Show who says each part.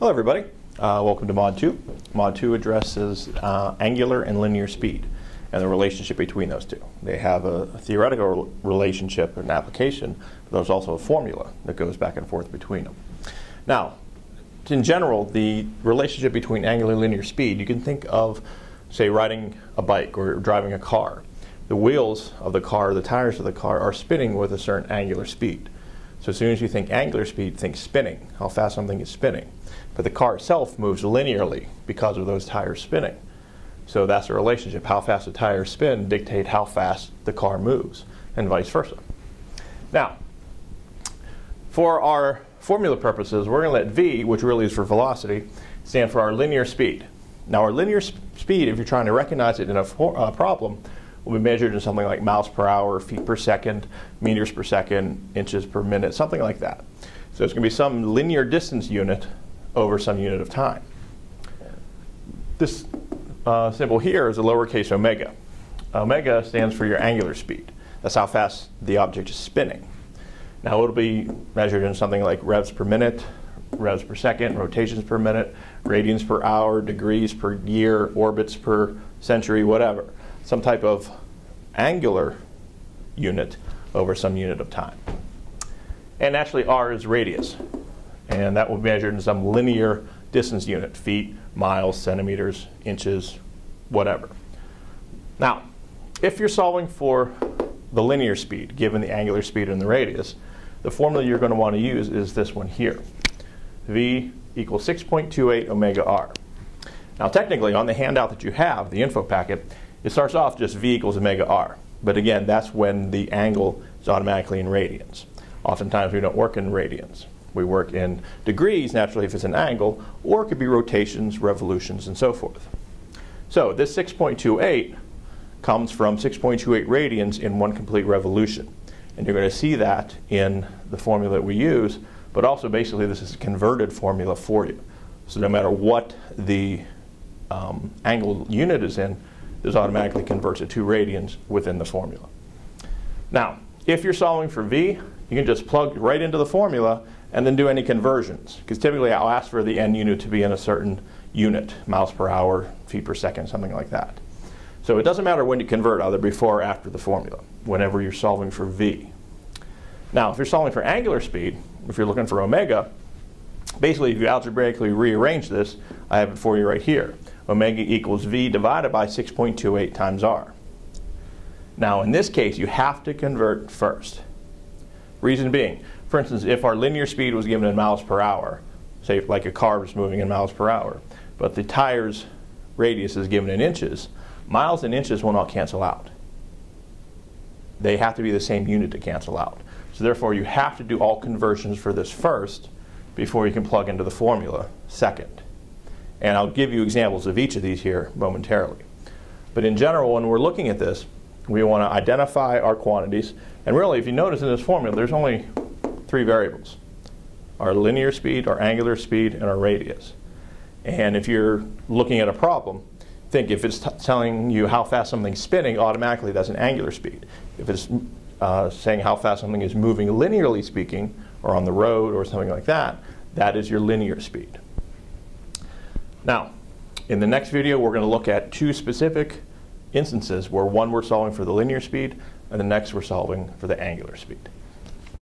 Speaker 1: Hello everybody, welcome to Mod 2. Mod 2 addresses angular and linear speed and the relationship between those two. They have a theoretical relationship and application, but there's also a formula that goes back and forth between them. Now, in general, the relationship between angular and linear speed, you can think of, say, riding a bike or driving a car. The wheels of the car, the tires of the car are spinning with a certain angular speed. So as soon as you think angular speed, think spinning, how fast something is spinning. But the car itself moves linearly because of those tires spinning. So that's the relationship. How fast the tires spin dictate how fast the car moves, and vice versa. Now, for our formula purposes, we're going to let v, which really is for velocity, stand for our linear speed. Now our linear speed, if you're trying to recognize it in a problem, will be measured in something like miles per hour, feet per second, meters per second, inches per minute, something like that. So it's going to be some linear distance unit over some unit of time. This symbol here is a lowercase omega. Omega stands for your angular speed. That's how fast the object is spinning. Now it'll be measured in something like revs per minute, revs per second, rotations per minute, radians per hour, degrees per year, orbits per century, whatever. Some type of angular unit over some unit of time. And actually r is radius. And that will be measured in some linear distance unit, feet, miles, centimeters, inches, whatever. Now, if you're solving for the linear speed, given the angular speed and the radius, the formula you're going to want to use is this one here. V equals 6.28 omega r. Now technically, on the handout that you have, the info packet, it starts off just v equals omega r. But again, that's when the angle is automatically in radians. Oftentimes we don't work in radians. We work in degrees, naturally, if it's an angle, or it could be rotations, revolutions, and so forth. So this 6.28 comes from 6.28 radians in one complete revolution. And you're going to see that in the formula that we use, but also basically this is a converted formula for you. So no matter what the angle unit is in, this automatically converts it to radians within the formula. Now, if you're solving for v, you can just plug right into the formula and then do any conversions. Because typically I'll ask for the n unit to be in a certain unit, miles per hour, feet per second, something like that. So it doesn't matter when you convert, either before or after the formula, whenever you're solving for v. Now, if you're solving for angular speed, if you're looking for omega, basically if you algebraically rearrange this, I have it for you right here. Omega equals v divided by 6.28 times r. Now in this case, you have to convert first. Reason being, for instance, if our linear speed was given in miles per hour, say like a car was moving in miles per hour, but the tire's radius is given in inches, miles and inches will not cancel out. They have to be the same unit to cancel out. So therefore, you have to do all conversions for this first before you can plug into the formula second. And I'll give you examples of each of these here momentarily. But in general, when we're looking at this, we want to identify our quantities. And really, if you notice in this formula, there's only three variables: our linear speed, our angular speed, and our radius. And if you're looking at a problem, think if it's telling you how fast something's spinning, automatically that's an angular speed. If it's saying how fast something is moving linearly speaking, or on the road or something like that, that is your linear speed. Now, in the next video, we're going to look at two specific instances where one we're solving for the linear speed and the next we're solving for the angular speed.